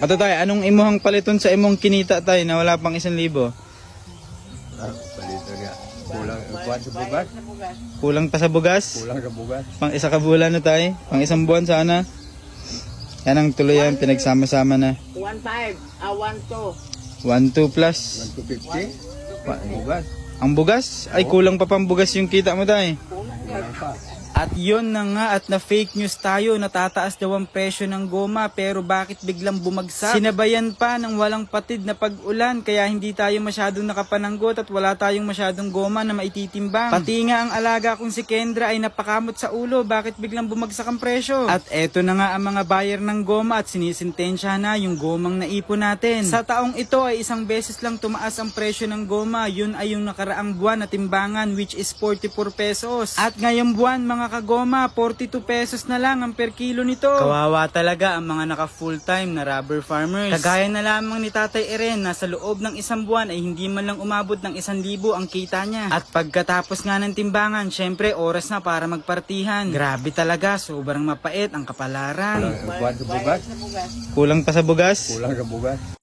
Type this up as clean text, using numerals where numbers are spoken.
Ato tayo, anong imuhang paliton sa imong kinita tayo na wala pang 1,000? Palito nga. Kulang kuwan sa bugas. Kulang pa sa bugas? Kulang sa bugas. Pang isa ka bulan na tayo? Pang isang buwan sana? Yan ang tuloy yan, pinagsama-sama na. 1.5, 1.2. 1,2 plus. 150. Bugas. Ang bugas? Ay, kulang pa pang bugas yung kita mo tayo. Kulang pa. At yun na nga at na fake news tayo, natataas daw ang presyo ng goma pero bakit biglang bumagsak? Sinabayan pa ng walang patid na pag-ulan kaya hindi tayo masyadong nakapananggot at wala tayong masyadong goma na maititimbang. Pati nga ang alaga kong si Kendra ay napakamot sa ulo, bakit biglang bumagsak ang presyo? At eto na nga ang mga buyer ng goma at sinisintensya na yung gomang naipon natin. Sa taong ito ay isang beses lang tumaas ang presyo ng goma, yun ay yung nakaraang buwan na timbangan which is 44 pesos. At ngayong buwan mga kagoma, 42 pesos na lang ang per kilo nito. Kawawa talaga ang mga naka full time na rubber farmers. Kagaya na lamang ni Tatay Eren na sa loob ng isang buwan ay hindi man lang umabot ng 1,000 ang kita niya. At pagkatapos nga ng timbangan, syempre oras na para magpartihan. Grabe talaga, sobrang mapait ang kapalaran. Kuwan sa bugas. Kulang pa sa bugas? Kulang sa bugas.